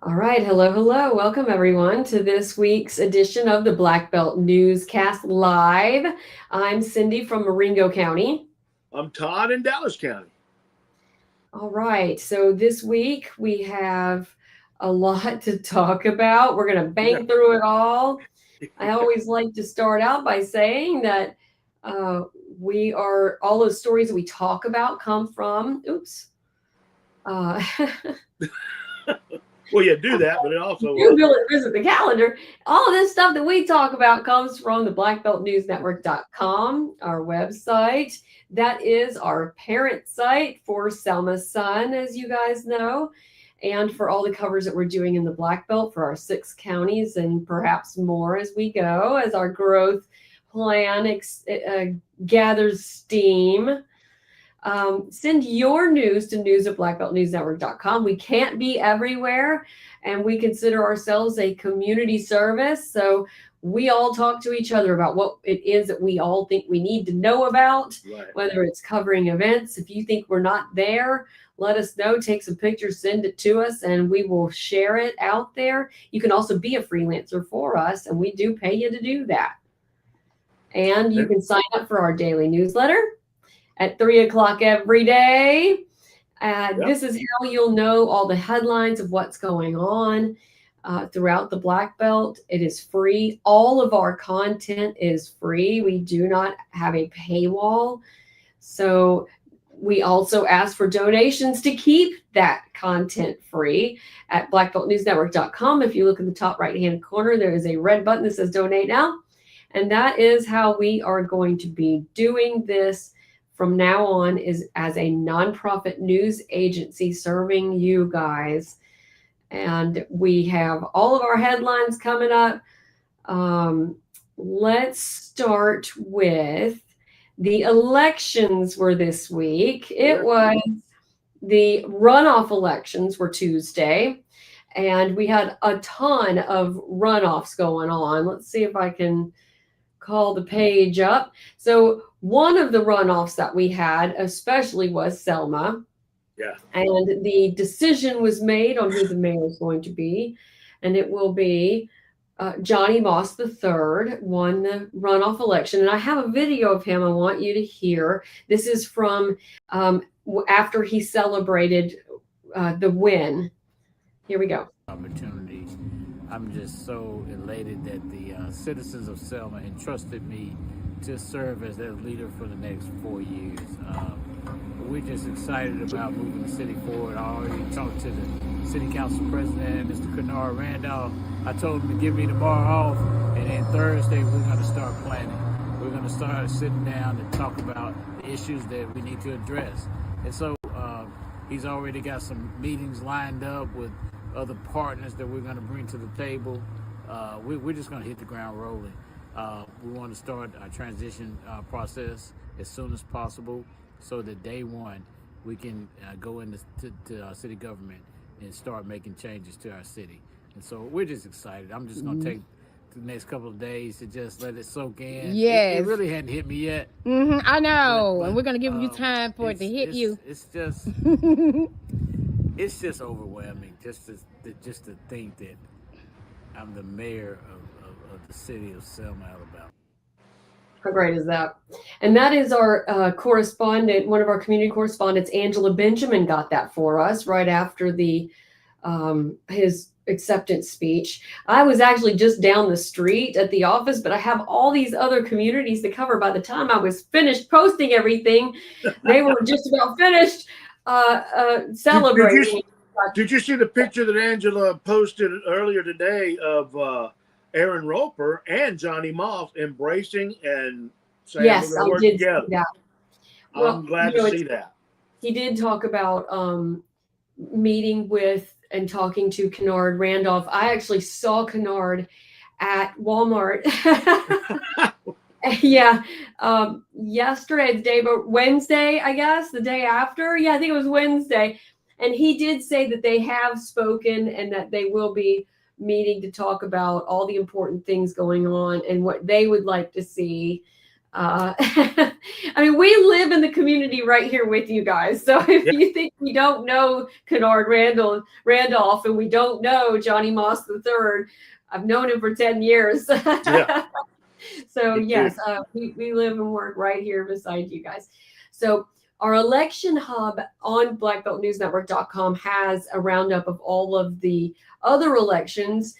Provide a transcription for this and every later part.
All right. Hello, hello. Welcome, everyone, to this week's edition of the Black Belt Newscast Live. I'm Cindy from Marengo County. I'm Todd in Dallas County. All right. So this week we have a lot to talk about. We're going to bang through it all. I always like to start out by saying that all those stories that we talk about come from, uh, Well, you do that, but it also you visit the calendar. All of this stuff that we talk about comes from the blackbeltnewsnetwork.com, our website. That is our parent site for Selma Sun, as you guys know, and for all the covers that we're doing in the Black Belt for our 6 counties and perhaps more as we go, as our growth plan gathers steam. Send your news to news@blackbeltnewsnetwork.com. We can't be everywhere, and we consider ourselves a community service. So we all talk to each other about what it is that we all think we need to know about, whether it's covering events. If you think we're not there, let us know. Take some pictures, send it to us, and we will share it out there. You can also be a freelancer for us, and we do pay you to do that. And you can sign up for our daily newsletter at 3:00 every day. This is how you'll know all the headlines of what's going on throughout the Black Belt. It is free. All of our content is free. We do not have a paywall. So we also ask for donations to keep that content free at blackbeltnewsnetwork.com. If you look in the top right-hand corner, there is a red button that says donate now. And that is how we are going to be doing this from now on, is as a nonprofit news agency serving you guys. And we have all of our headlines coming up. Let's start with the elections were this week. It was the runoff elections were Tuesday, and we had a ton of runoffs going on. Let's see if I can call the page up. So one of the runoffs that we had especially was Selma. Yeah. And the decision was made on who the mayor is going to be. And it will be Johnny Moss III won the runoff election. And I have a video of him I want you to hear. This is from after he celebrated the win. Here we go. Opportunities. I'm just so elated that the citizens of Selma entrusted me to serve as their leader for the next 4 years. We're just excited about moving the city forward. I already talked to the city council president, Mr. Kennard Randolph. I told him to give me tomorrow off, and then Thursday we're going to start planning. We're going to start sitting down and talk about the issues that we need to address. And so he's already got some meetings lined up with other partners that we're going to bring to the table. We're just going to hit the ground rolling. We want to start our transition process as soon as possible, so that day one we can go into our city government and start making changes to our city. And so we're just excited. I'm just going to take the next couple of days to just let it soak in. Yes. It really hadn't hit me yet. I know. And we're going to give you time for it to hit you. It's just it's just overwhelming just to think that I'm the mayor of the city of Selma, Alabama. How great is that? And that is our correspondent, one of our community correspondents, Angela Benjamin, got that for us right after the his acceptance speech. I was actually just down the street at the office, but I have all these other communities to cover. By the time I was finished posting everything, they were just about finished celebrating. Did you see the picture that Angela posted earlier today of Aaron Roper and Johnny Moss embracing and saying yes, we're going to work together? That. Well, I'm glad to see that. He did talk about meeting with and talking to Kennard Randolph. I actually saw Kennard at Walmart. Yeah, yesterday, the day, but Wednesday, I guess, the day after. Yeah, I think it was Wednesday. And he did say that they have spoken and that they will be meeting to talk about all the important things going on and what they would like to see I mean, we live in the community right here with you guys. So if you think we don't know Kennard Randolph and we don't know Johnny Moss III, I've known him for 10 years. Yeah. So yes, we live and work right here beside you guys. So our election hub on blackbeltnewsnetwork.com has a roundup of all of the other elections.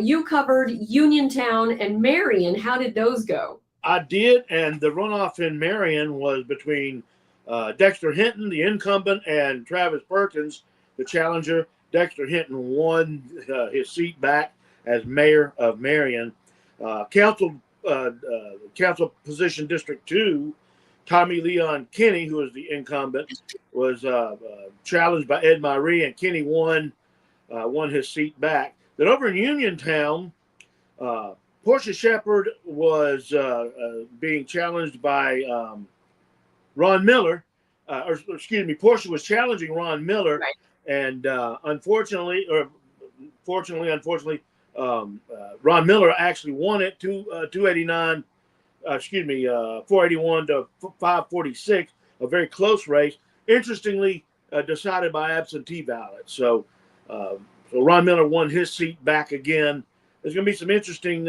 You covered Uniontown and Marion. How did those go? I did, and the runoff in Marion was between Dexter Hinton, the incumbent, and Travis Perkins, the challenger. Dexter Hinton won his seat back as mayor of Marion. Council position District 2, Tommy Leon Kinney, who was the incumbent, was challenged by Ed Myree, and Kinney won his seat back. Then over in Uniontown, Portia Shepard was being challenged by Ron Miller. Portia was challenging Ron Miller, right. And unfortunately, Ron Miller actually won it 481 to 546, a very close race. Interestingly, decided by absentee ballot. So Ron Miller won his seat back again. There's going to be some interesting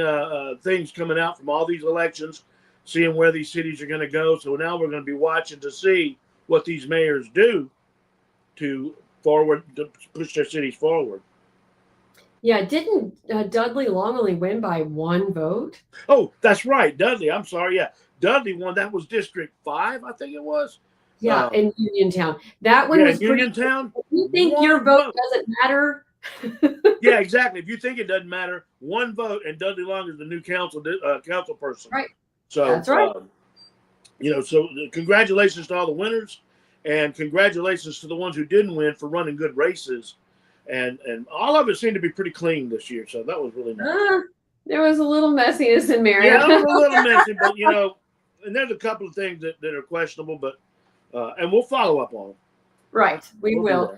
things coming out from all these elections, seeing where these cities are going to go. So now we're going to be watching to see what these mayors do to push their cities forward. Yeah, didn't Dudley Long only win by 1 vote? Oh, that's right. Dudley. I'm sorry. Yeah. Dudley won. That was District 5, I think it was. Yeah, in Uniontown. That one was Uniontown. If you think your vote doesn't matter. Yeah, exactly. If you think it doesn't matter, 1 vote, and Dudley Long is the new council person. Right. So that's right. So congratulations to all the winners, and congratulations to the ones who didn't win for running good races. And all of it seemed to be pretty clean this year, so that was really nice. There was a little messiness in Marion. Yeah, it was a little messy, but and there's a couple of things that are questionable, but and we'll follow up on them. Right, we will.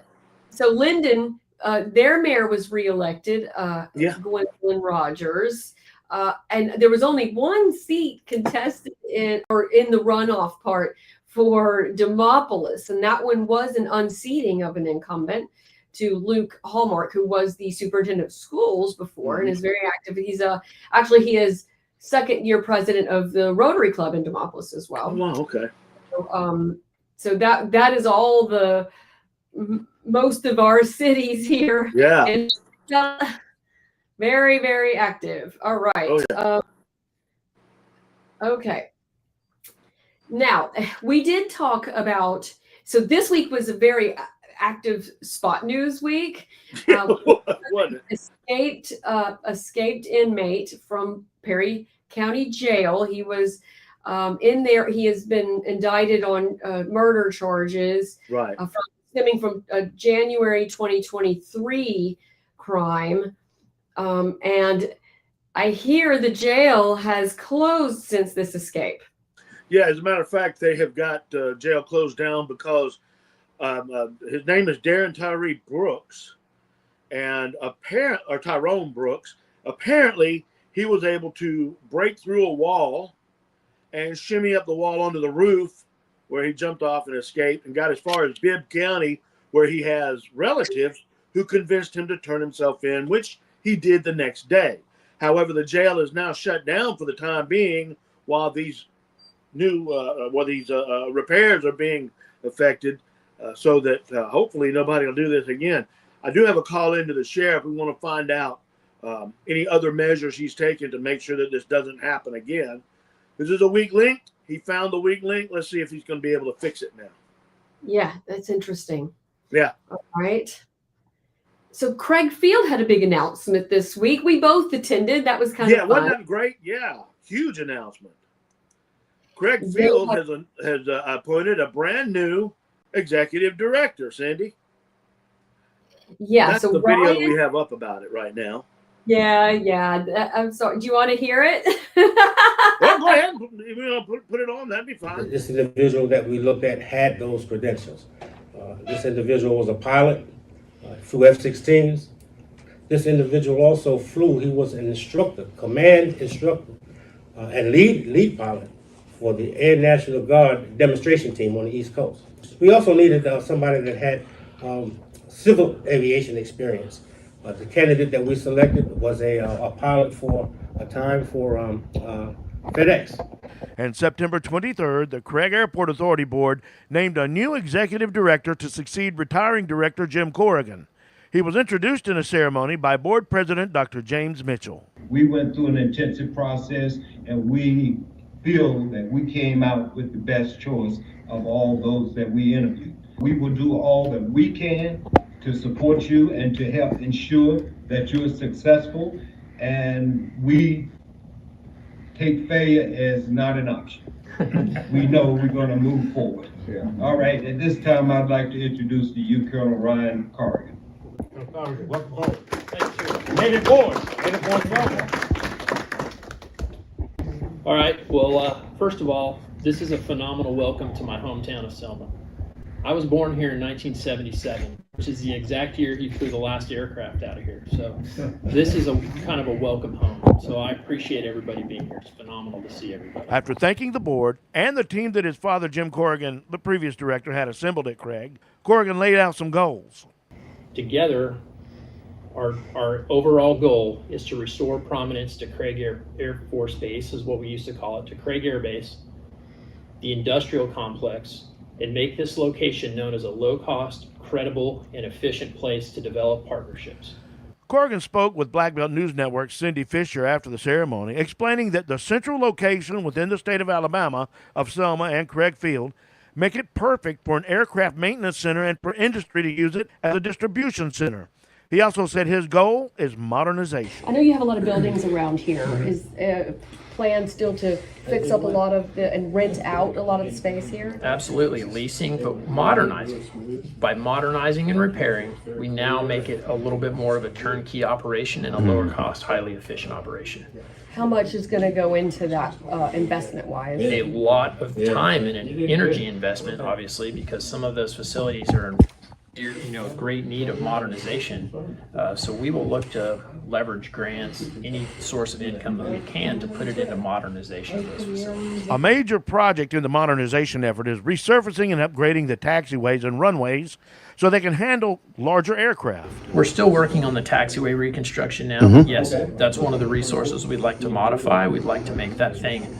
So Linden, their mayor was reelected, Gwendolyn Rogers, and there was only 1 seat contested in the runoff part for Demopolis, and that one was an unseating of an incumbent to Luke Hallmark, who was the superintendent of schools before and is very active. He's he is second-year president of the Rotary Club in Demopolis as well. Oh, wow, okay. So that is all the most of our cities here. Yeah. And very, very active. All right. Oh, yeah. Okay. Now, we did talk about, so this week was a very active spot news week. Escaped inmate from Perry County Jail. He was in there. He has been indicted on murder charges, right? Stemming from a January 2023 crime, and I hear the jail has closed since this escape. Yeah, as a matter of fact, they have got jail closed down because his name is Darren Tyree Brooks, and Tyrone Brooks. Apparently, he was able to break through a wall and shimmy up the wall onto the roof, where he jumped off and escaped, and got as far as Bibb County, where he has relatives who convinced him to turn himself in, which he did the next day. However, the jail is now shut down for the time being while these repairs are being effected, so that hopefully nobody will do this again. I do have a call into the sheriff. We want to find out any other measures he's taken to make sure that this doesn't happen again. This is a weak link. He found the weak link. Let's see if he's going to be able to fix it now. Yeah, that's interesting. Yeah. All right. So Craig Field had a big announcement this week. We both attended. That was kind of fun. Wasn't that great? Yeah, huge announcement. Craig Field has appointed a brand new executive director, Cindy. Yeah, that's the video that we have up about it right now. Yeah. I'm sorry. Do you want to hear it? Well, go ahead. If you want to put it on, that'd be fine. This individual that we looked at had those credentials. This individual was a pilot, flew F-16s. This individual also flew. He was an instructor, command instructor, and lead pilot for the Air National Guard demonstration team on the East Coast. We also needed somebody that had civil aviation experience. The candidate that we selected was a pilot for a time for FedEx. And September 23rd, the Craig Airport Authority Board named a new executive director to succeed retiring director Jim Corrigan. He was introduced in a ceremony by board president Dr. James Mitchell. We went through an intensive process, and we feel that we came out with the best choice of all those that we interviewed. We will do all that we can to support you and to help ensure that you're successful, and we take failure as not an option. We know we're going to move forward. Yeah. All right, at this time, I'd like to introduce to you Colonel Ryan Corrigan. Welcome home. Thank you. Native board. Native board, welcome. All right, well, first of all, this is a phenomenal welcome to my hometown of Selma. I was born here in 1977, which is the exact year he flew the last aircraft out of here. So this is a kind of a welcome home. So I appreciate everybody being here. It's phenomenal to see everybody. After thanking the board and the team that his father, Jim Corrigan, the previous director, had assembled at Craig, Corrigan laid out some goals. Together, our overall goal is to restore prominence to Craig Air Force Base, is what we used to call it, to Craig Air Base, the industrial complex, and make this location known as a low-cost, credible, and efficient place to develop partnerships. Corrigan spoke with Black Belt News Network's Cindy Fisher after the ceremony, explaining that the central location within the state of Alabama of Selma and Craig Field make it perfect for an aircraft maintenance center and for industry to use it as a distribution center. He also said his goal is modernization. I know you have a lot of buildings around here. Is plan still to fix up a lot of and rent out a lot of the space here? Absolutely, leasing, but modernizing. By modernizing and repairing, we now make it a little bit more of a turnkey operation and a lower cost, highly efficient operation. How much is going to go into that investment-wise? A lot of time and an energy investment, obviously, because some of those facilities are in great need of modernization. So we will look to leverage grants, any source of income that we can, to put it into modernization of those facilities. A major project in the modernization effort is resurfacing and upgrading the taxiways and runways so they can handle larger aircraft. We're still working on the taxiway reconstruction now. Yes, that's one of the resources we'd like to modify. We'd like to make that thing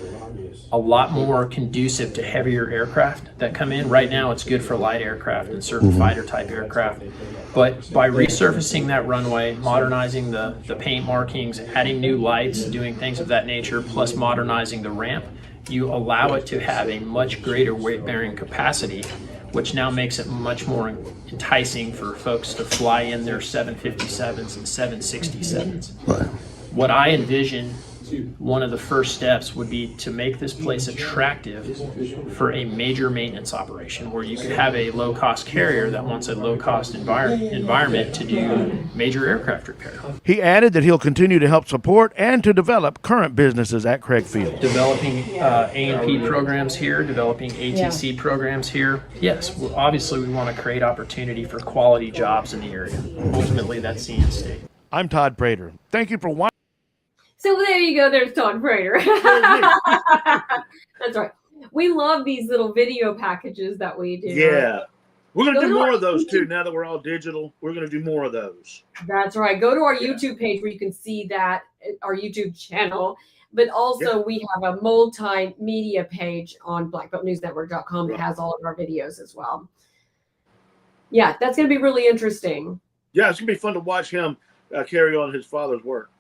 a lot more conducive to heavier aircraft that come in. Right now it's good for light aircraft and certain fighter type aircraft. But by resurfacing that runway, modernizing the paint markings, adding new lights, doing things of that nature, plus modernizing the ramp, you allow it to have a much greater weight bearing capacity, which now makes it much more enticing for folks to fly in their 757s and 767s. Right. What I envision, one of the first steps would be to make this place attractive for a major maintenance operation, where you could have a low-cost carrier that wants a low-cost environment to do major aircraft repair. He added that he'll continue to help support and to develop current businesses at Craig Field. Developing A&P programs here, developing ATC programs here. Yes, obviously we want to create opportunity for quality jobs in the area. Ultimately, that's the end state. I'm Todd Prater. Thank you for watching. So there you go. There's Todd Prater. That's right. We love these little video packages that we do. Yeah. We're going to do more of those too. Now that we're all digital, we're going to do more of those. That's right. Go to our YouTube page where you can see that, our YouTube channel. But also we have a multimedia page on blackbeltnewsnetwork.com that has all of our videos as well. Yeah, that's going to be really interesting. Yeah, it's going to be fun to watch him carry on his father's work.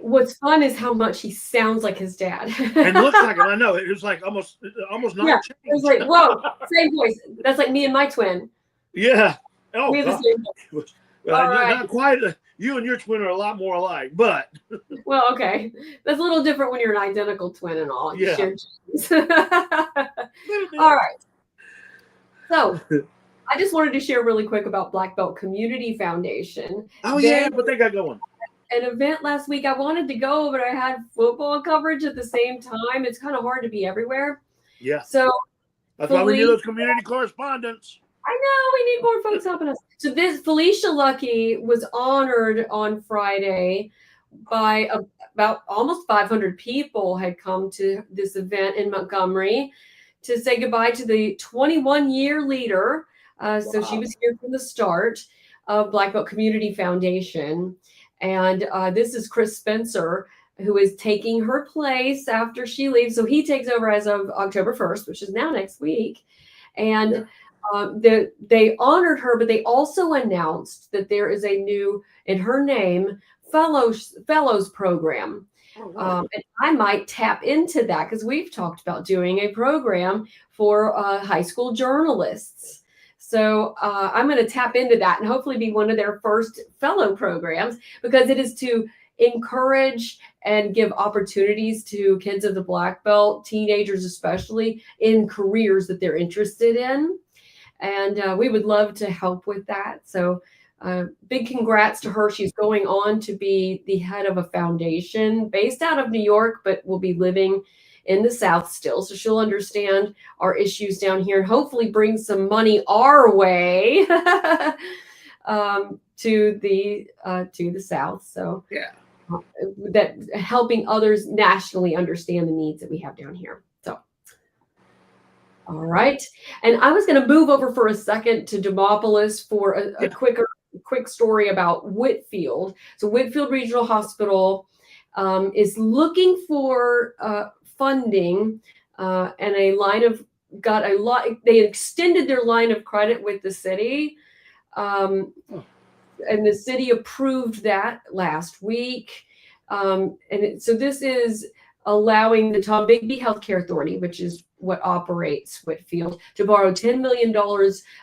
What's fun is how much he sounds like his dad. And looks like him. I know. It was like almost not changed. It was like, whoa, same voice. That's like me and my twin. Yeah. Oh, we have the same voice. Not quite. You and your twin are a lot more alike, but. Well, okay. That's a little different when you're an identical twin and all. Yeah. All right. So, I just wanted to share really quick about Black Belt Community Foundation. Oh, yeah. What they got going? An event last week. I wanted to go, but I had football coverage at the same time. It's kind of hard to be everywhere. Yeah. So that's why we need those community correspondents. I know we need more folks helping us. So Felicia Lucky was honored on Friday by about almost 500 people had come to this event in Montgomery to say goodbye to the 21-year leader. So she was here from the start of Black Belt Community Foundation. And this is Chris Spencer, who is taking her place after she leaves. So he takes over as of October 1st, which is now next week. And they honored her, but they also announced that there is a new, in her name, fellows program. And I might tap into that because we've talked about doing a program for high school journalists. So I'm going to tap into that and hopefully be one of their first fellow programs, because it is to encourage and give opportunities to kids of the Black Belt, teenagers especially, in careers that they're interested in. And we would love to help with that. So big congrats to her. She's going on to be the head of a foundation based out of New York, but will be living in the South still. So she'll understand our issues down here and hopefully bring some money our way to the South. So Yeah. That helping others nationally understand the needs that we have down here. So, all right. And I was going to move over for a second to Demopolis for a quick story about Whitfield. So Whitfield Regional Hospital is looking for funding and they extended their line of credit with the city. And the city approved that last week. So this is allowing the Tom Bigby Healthcare Authority, which is what operates Whitfield, to borrow $10 million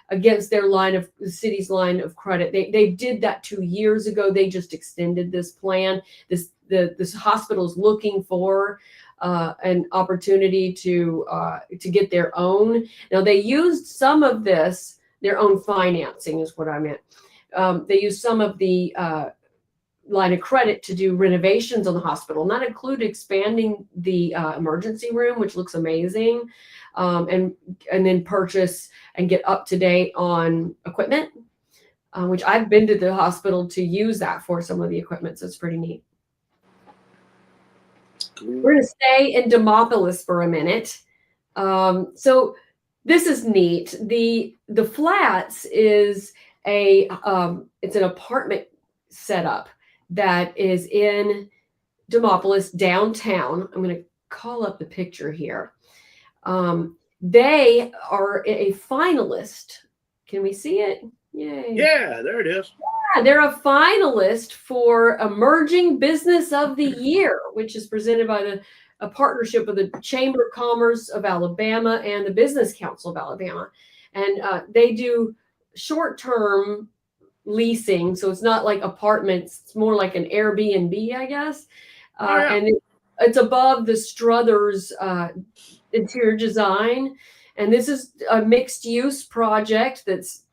against the city's line of credit. They did that 2 years ago. They just extended this plan. This hospital is looking for an opportunity to get their own. Now they used some of this, their own financing is what I meant. They used some of the line of credit to do renovations on the hospital, and that included expanding the emergency room, which looks amazing, and then purchase and get up to date on equipment, which I've been to the hospital to use that for some of the equipment, so it's pretty neat. Cool. We're going to stay in Demopolis for a minute. So this is neat. The Flats is it's an apartment setup that is in Demopolis downtown. I'm going to call up the picture here. They are a finalist. Can we see it? Yay. Yeah, there it is. Yeah, they're a finalist for Emerging Business of the Year, which is presented by a partnership with the Chamber of Commerce of Alabama and the Business Council of Alabama. And they do short-term leasing, so it's not like apartments, it's more like an Airbnb, I guess. And it's above the Struthers interior design, and this is a mixed-use project that's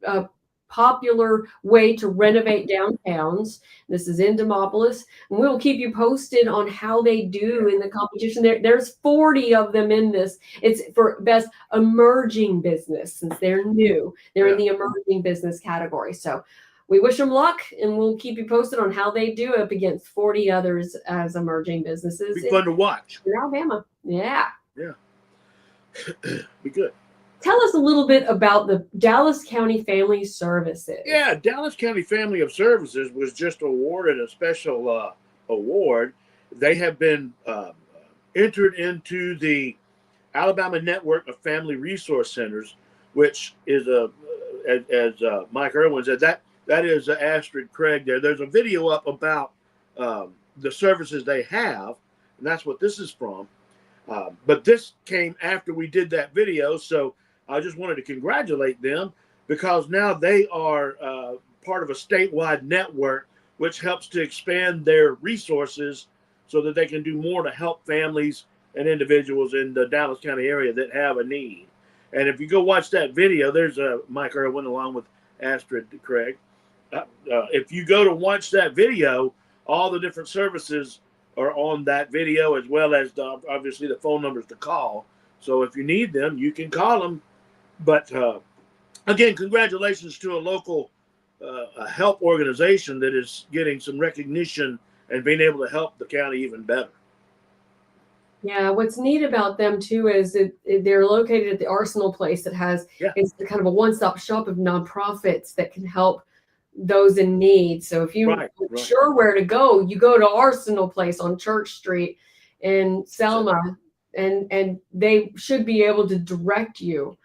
a popular way to renovate downtowns. This is in Demopolis, and we'll keep you posted on how they do in the competition. There's 40 of them in this. It's for best emerging business, since they're new. They're in the emerging business category. So we wish them luck, and we'll keep you posted on how they do up against 40 others as emerging businesses. Be fun to watch. In Alabama. Yeah. Be good. Tell us a little bit about the Dallas County Family Services. Yeah, Dallas County Family of Services was just awarded a special award. They have been entered into the Alabama Network of Family Resource Centers, which is as Mike Irwin said, that is Astrid Craig there. There's a video up about the services they have, and that's what this is from. But this came after we did that video, so I just wanted to congratulate them, because now they are part of a statewide network which helps to expand their resources so that they can do more to help families and individuals in the Dallas County area that have a need. And if you go watch that video, there's Mike Irwin along with Astrid Craig. If you go to watch that video, all the different services are on that video, as well as obviously the phone numbers to call. So if you need them, you can call them. But again, congratulations to a local help organization that is getting some recognition and being able to help the county even better. Yeah, what's neat about them too is they're located at the Arsenal Place that has Yeah. it's kind of a one-stop shop of nonprofits that can help those in need. So if you Right, aren't right. sure where to go, you go to Arsenal Place on Church Street in Selma, and they should be able to direct you.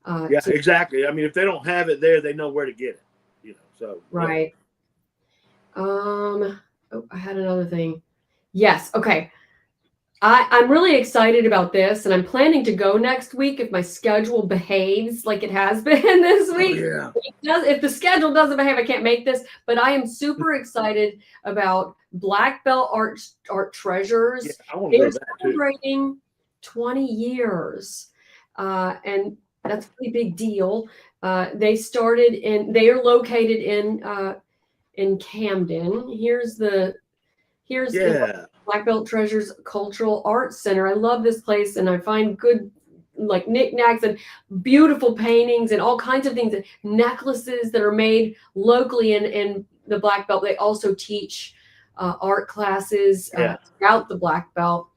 Yeah, To, exactly. I mean, if they don't have it there, they know where to get it. You know, so right. I had another thing. Yes. Okay. I'm really excited about this, and I'm planning to go next week if my schedule behaves like it has been this week. yeah. If the schedule doesn't behave, I can't make this. But I am super excited about Black Belt Art Treasures. Yeah, I want to They're go to that too. celebrating 20 years, and that's a pretty big deal. They are located in Camden. Here's the Yeah. Black Belt Treasures Cultural Arts Center. I love this place, and I find good like knickknacks and beautiful paintings and all kinds of things, necklaces that are made locally in the Black Belt. They also teach art classes throughout the Black Belt.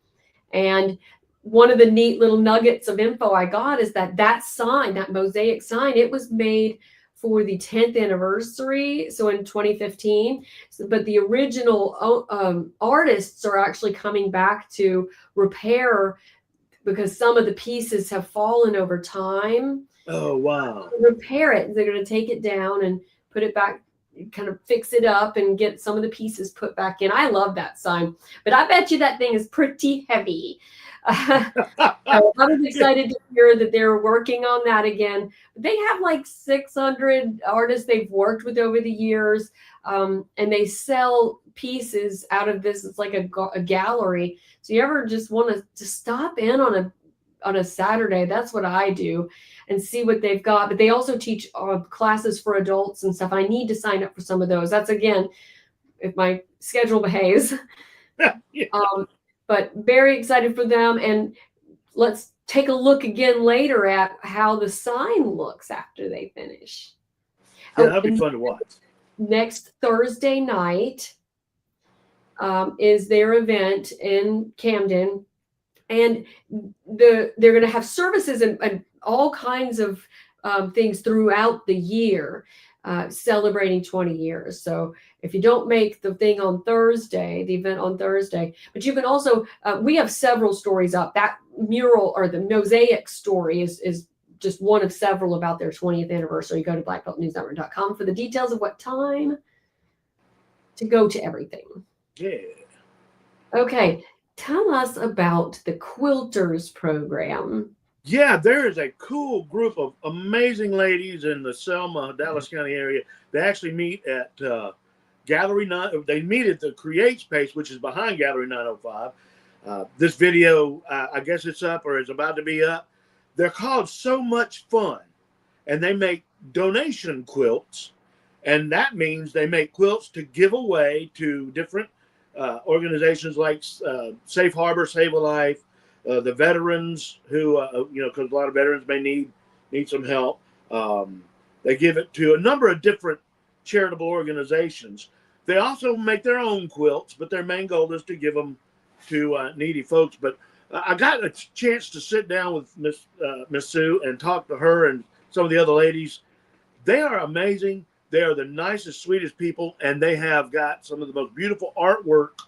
And one of the neat little nuggets of info I got is that sign, that mosaic sign, it was made for the 10th anniversary, so in 2015. But the original artists are actually coming back to repair because some of the pieces have fallen over time. Oh, wow. Repair it. They're going to take it down and put it back, kind of fix it up and get some of the pieces put back in. I love that sign, but I bet you that thing is pretty heavy. I was excited to hear that they're working on that again. They have like 600 artists they've worked with over the years, and they sell pieces out of this. It's like a gallery. So you ever just want to stop in on a Saturday? That's what I do, and see what they've got. But they also teach classes for adults and stuff. I need to sign up for some of those. That's again, if my schedule behaves. Yeah. But very excited for them. And let's take a look again later at how the sign looks after they finish. Yeah, that'd be fun to watch. Next Thursday night is their event in Camden. And they're going to have services and all kinds of things throughout the year celebrating 20 years. So if you don't make the thing on Thursday, the event on Thursday, but you can also, we have several stories up. That mural or the mosaic story is just one of several about their 20th anniversary. Go to blackbeltnewsnetwork.com for the details of what time to go to everything. Yeah. Okay. Tell us about the Quilters program. Yeah, there is a cool group of amazing ladies in the Selma, Dallas County area. They actually meet at Gallery 9. They meet at the Create space, which is behind Gallery 905. This video, I guess it's up or is about to be up. They're called So Much Fun, and they make donation quilts. And that means they make quilts to give away to different organizations like Safe Harbor, Save a Life, the veterans who, because a lot of veterans may need some help. They give it to a number of different charitable organizations. They also make their own quilts, but their main goal is to give them to needy folks. But I got a chance to sit down with Miss Sue and talk to her and some of the other ladies. They are amazing. They are the nicest, sweetest people, and they have got some of the most beautiful artwork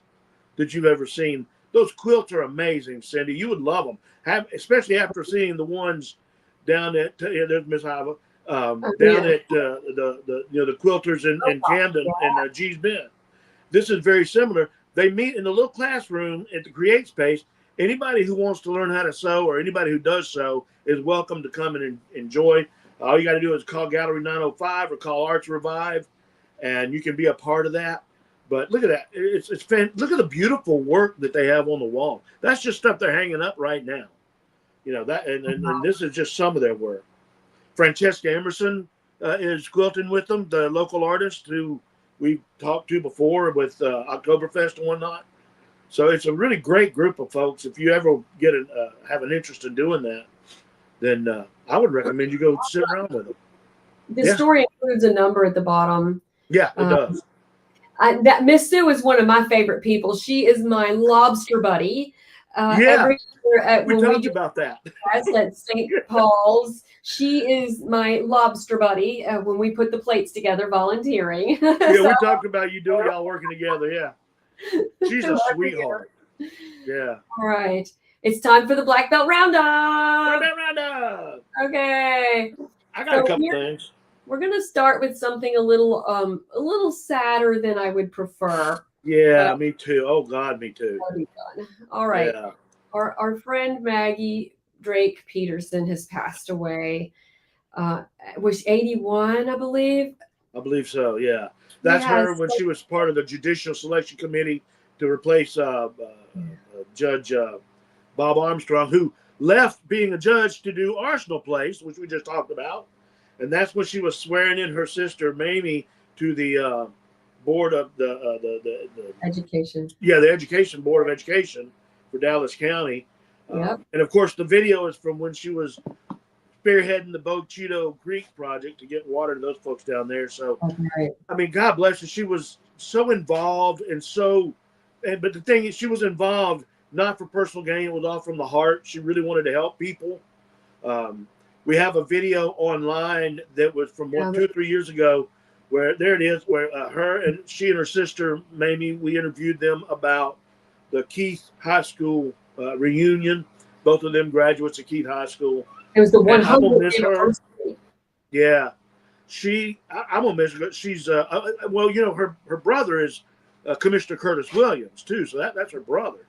that you've ever seen. Those quilts are amazing, Cindy. You would love them, especially after seeing the ones down at there's Miss Iva down at the quilters in Camden and G's Bend. This is very similar. They meet in the little classroom at the Create space. Anybody who wants to learn how to sew or anybody who does sew is welcome to come and enjoy. All you got to do is call Gallery 905 or call Arts Revive, and you can be a part of that. But look at that. It's look at the beautiful work that they have on the wall. That's just stuff they're hanging up right now. And this is just some of their work. Francesca Emerson is quilting with them, the local artist who we talked to before with Oktoberfest and whatnot. So it's a really great group of folks. If you ever have an interest in doing that, then I would recommend you go sit around with them. The story includes a number at the bottom. Yeah, it does. That Miss Sue is one of my favorite people. She is my lobster buddy. Every year we when we talked do about that. class at St. Paul's, she is my lobster buddy when we put the plates together volunteering. Yeah, So, we talked about y'all working together. Yeah, she's a sweetheart. Yeah. all right. It's time for the Black Belt Roundup. Roundup. Okay. I got a So couple things. we're going to start with something a little sadder than I would prefer. Yeah, me too. Oh God, me too. That'll be fun. All right. Yeah. Our friend Maggie Drake Peterson has passed away. Was 81, I believe. I believe so. Yeah, that's her when she was part of the Judicial Selection Committee to replace Judge Bob Armstrong, who left being a judge to do Arsenal Place, which we just talked about, and that's when she was swearing in her sister Mamie to the board of the Education. Yeah, the Education Board of Education for Dallas County. Yep. And of course, the video is from when she was spearheading the Bochito Creek project to get water to those folks down there. So, Right. I mean, God bless her. She was so involved but the thing is, she was involved not for personal gain. It was all from the heart. She really wanted to help people. We have a video online that was from 2 or 3 years ago where there it is, where she and her sister, Mamie, we interviewed them about the Keith High School reunion. Both of them graduates of Keith High School. It was the And I'm gonna 100th miss her. anniversary. Yeah, I'm gonna miss her. She's well, you know, her brother is Commissioner Curtis Williams too, so that's her brother.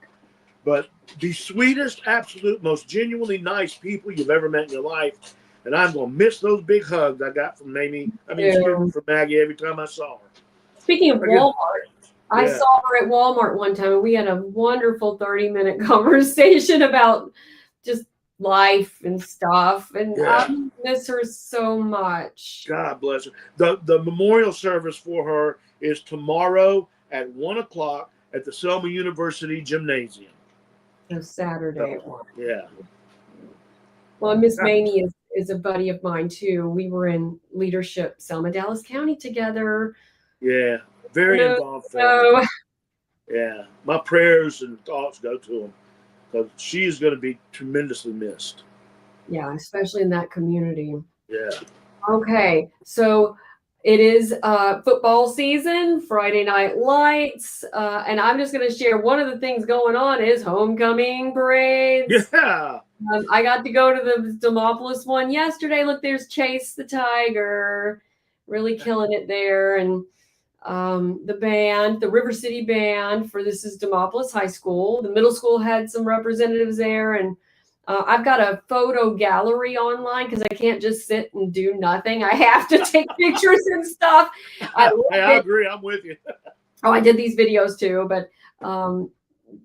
But the sweetest, absolute, most genuinely nice people you've ever met in your life, and I'm gonna miss those big hugs I got from Mamie. From Maggie every time I saw her. Speaking of Walmart, I Yeah. saw her at Walmart one time, and we had a wonderful 30-minute conversation about just life and stuff. And Yeah. I miss her so much. God bless her. The memorial service for her is tomorrow at 1:00 at the Selma University Gymnasium. So Saturday at 1. Yeah. Well, Miss Maney is a buddy of mine too. We were in leadership Selma Dallas County together. Yeah. Very involved family. So Yeah. My prayers and thoughts go to him because she is going to be tremendously missed. yeah, especially in that community. Yeah. Okay, so it is football season, Friday Night Lights, and I'm just going to share one of the things going on is homecoming parades. Yeah. I got to go to the Demopolis one yesterday. Look, there's Chase the Tiger, really killing it there, and the band, the River City Band for this is Demopolis High School. The middle school had some representatives there, and I've got a photo gallery online because I can't just sit and do nothing. I have to take pictures and stuff. I agree. I'm with you. Oh, I did these videos too, but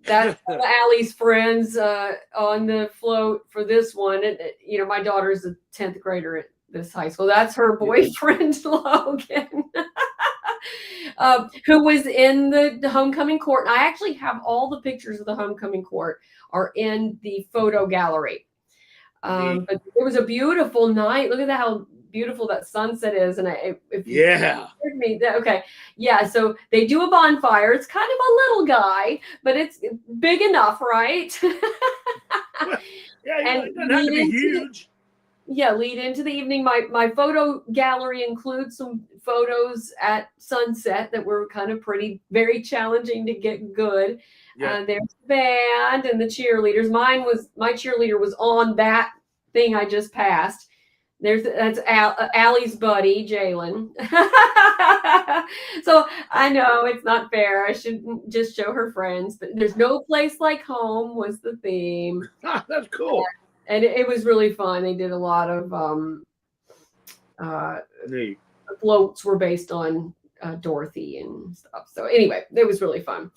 that's Allie's friends on the float for this one. And, you know, my daughter's a 10th grader at this high school. That's her boyfriend, Logan, who was in the homecoming court. And I actually have all the pictures of the homecoming court are in the photo gallery. But it was a beautiful night. Look at how beautiful that sunset is. And if you heard me, okay. Yeah. So they do a bonfire. It's kind of a little guy, but it's big enough, right? And it doesn't have to be huge. Lead into the evening. My photo gallery includes some photos at sunset that were kind of pretty, very challenging to get good. There's the band and the cheerleaders. My cheerleader was on that thing I just passed. That's Allie's buddy, Jalen. So I know it's not fair. I shouldn't just show her friends, but there's no place like home was the theme. That's cool. And it was really fun. They did a lot of Neat. floats were based on Dorothy and stuff. So anyway, it was really fun.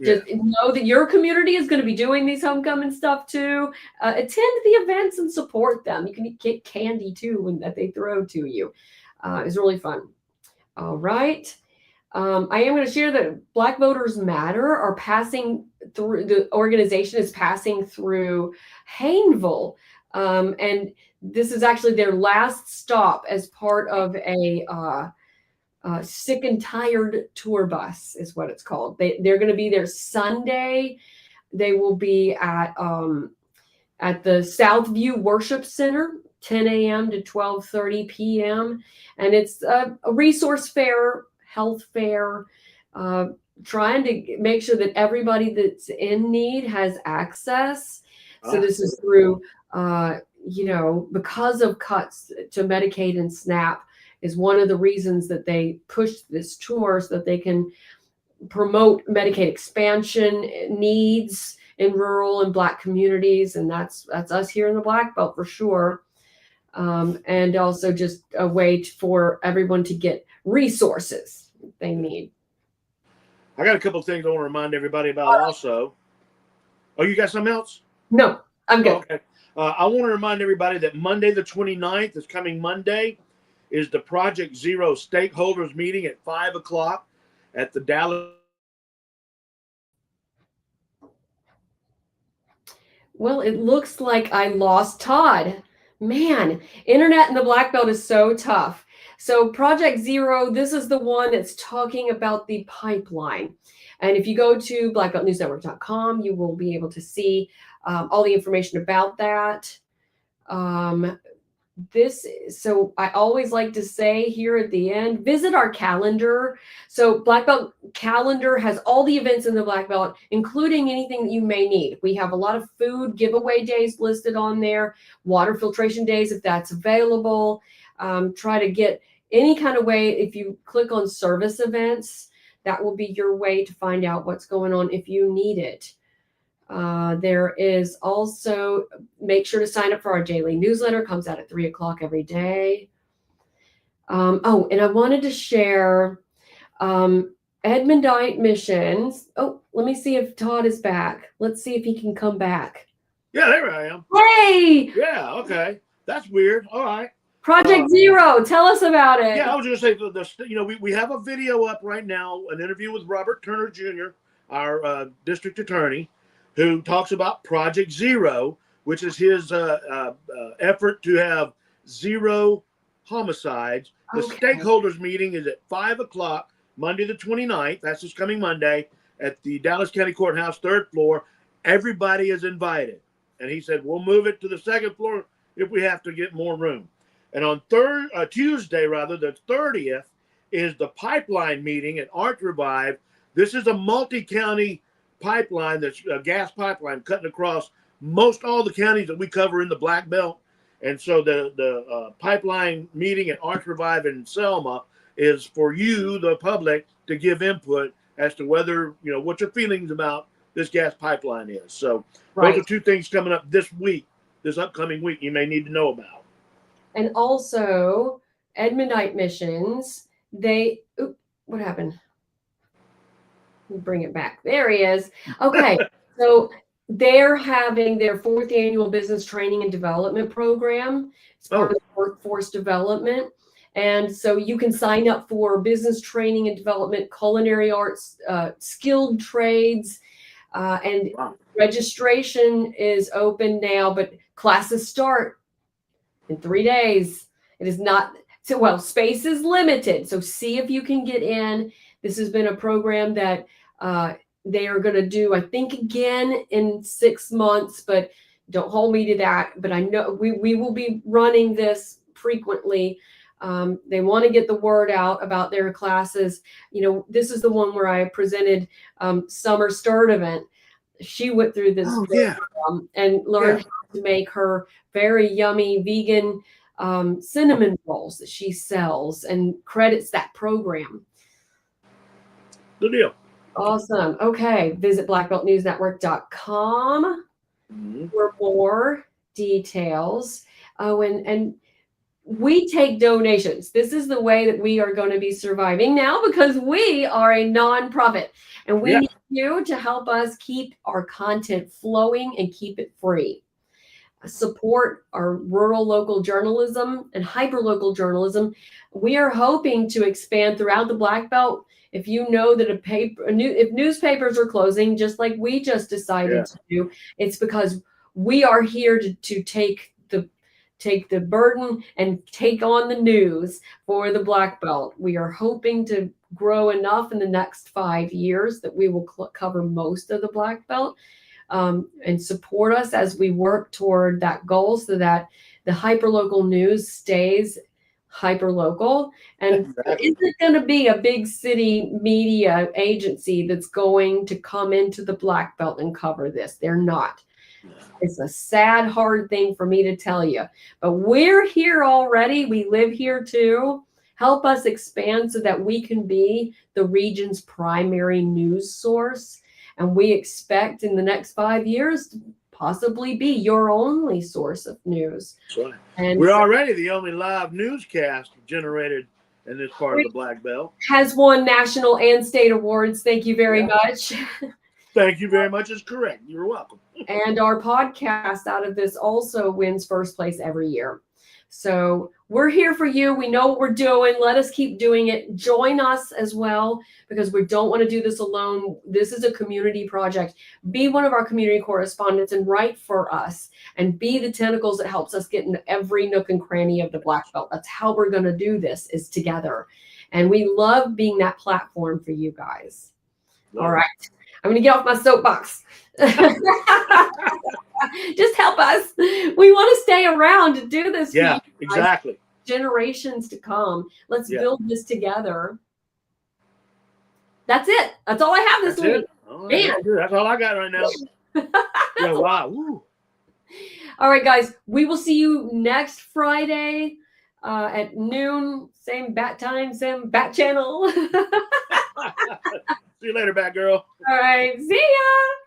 Just know that your community is going to be doing these homecoming stuff too. Attend the events and support them. You can get candy too that they throw to you. It's really fun. All right. I am going to share that Black Voters Matter are passing through, the organization is passing through Hayneville. And this is actually their last stop as part of a Sick and Tired Tour Bus is what it's called. They're going to be there Sunday. They will be at the Southview Worship Center, 10 a.m. to 12:30 p.m. And it's a resource fair, health fair, trying to make sure that everybody that's in need has access. So this is through, because of cuts to Medicaid and SNAP is one of the reasons that they pushed this tour so that they can promote Medicaid expansion needs in rural and Black communities. And that's us here in the Black Belt for sure. And also just a way for everyone to get resources they need. I got a couple of things I want to remind everybody about also. Oh, you got something else? No, I'm good. Okay. I want to remind everybody that Monday the 29th, this coming Monday, is the Project Zero stakeholders meeting at 5 o'clock at the Dallas. Well, it looks like I lost Todd. Man, internet in the Black Belt is so tough. So Project Zero, this is the one that's talking about the pipeline. And if you go to blackbeltnewsnetwork.com, you will be able to see all the information about that. So I always like to say here at the end, visit our calendar. So Black Belt calendar has all the events in the Black Belt, including anything that you may need. We have a lot of food giveaway days listed on there, water filtration days if that's available. Try to get any kind of way. If you click on service events, that will be your way to find out what's going on if you need it. There is also, make sure to sign up for our daily newsletter. Comes out at 3 o'clock every day. And I wanted to share Edmondite Missions. Oh, let me see if Todd is back. Let's see if he can come back. Yeah, there I am. Hey! Yeah, okay. That's weird. All right. Project Zero, tell us about it. Yeah, I was going to say, we have a video up right now, an interview with Robert Turner Jr., our district attorney, who talks about Project Zero, which is his effort to have zero homicides. The stakeholders meeting is at 5 o'clock, Monday the 29th. That's this coming Monday at the Dallas County Courthouse, 3rd floor. Everybody is invited. And he said, we'll move it to the 2nd floor if we have to get more room. And on Tuesday, the 30th, is the pipeline meeting at Arch Revive. This is a multi-county pipeline, that's a gas pipeline cutting across most all the counties that we cover in the Black Belt. And so the pipeline meeting at Arch Revive in Selma is for you, the public, to give input as to whether, what your feelings about this gas pipeline is. So those are two things coming up this upcoming week you may need to know about. And also Edmondite Missions, what happened? Let me bring it back. There he is. Okay. So they're having their 4th annual business training and development program. It's part of workforce development. And so you can sign up for business training and development, culinary arts, skilled trades, and registration is open now, but classes start in 3 days. It is not, space is limited. So see if you can get in. This has been a program that they are going to do, I think, again in 6 months, but don't hold me to that. But I know we will be running this frequently. They want to get the word out about their classes. This is the one where I presented Summer Sturdivant. She went through this program and learned how to make her very yummy vegan cinnamon rolls that she sells and credits that program. Good deal. Awesome. Okay. Visit blackbeltnewsnetwork.com for more details. Oh, and we take donations. This is the way that we are going to be surviving now because we are a nonprofit and we need you to help us keep our content flowing and keep it free. Support our rural local journalism and hyperlocal journalism. We are hoping to expand throughout the Black Belt. If you know that if newspapers are closing, just like we just decided to do, it's because we are here to take take the burden and take on the news for the Black Belt. We are hoping to grow enough in the next 5 years that we will cover most of the Black Belt, and support us as we work toward that goal so that the hyperlocal news stays hyperlocal and isn't going to be a big city media agency that's going to come into the Black Belt and cover this. They're not. It's a sad, hard thing for me to tell you, but we're here already. We live here too. Help us expand so that we can be the region's primary news source. And we expect in the next 5 years to possibly be your only source of news. That's right. And We're already the only live newscast generated in this part of the Black Belt. Has won national and state awards. Thank you very much. Thank you very much. It's correct. You're welcome. And our podcast out of this also wins first place every year. So we're here for you. We know what we're doing. Let us keep doing it. Join us as well, because we don't want to do this alone. This is a community project. Be one of our community correspondents and write for us and be the tentacles that helps us get into every nook and cranny of the Black Belt. That's how we're going to do this, is together. And we love being that platform for you guys. All right. I'm going to get off my soapbox. Just help us. We want to stay around to do this. Yeah, exactly. Generations to come. Let's build this together. That's it. That's all I have this week. All right, that's all I got right now. Yeah, wow. Woo. All right, guys. We will see you next Friday at noon. Same bat time, same bat channel. See you later, Batgirl. All right. See ya.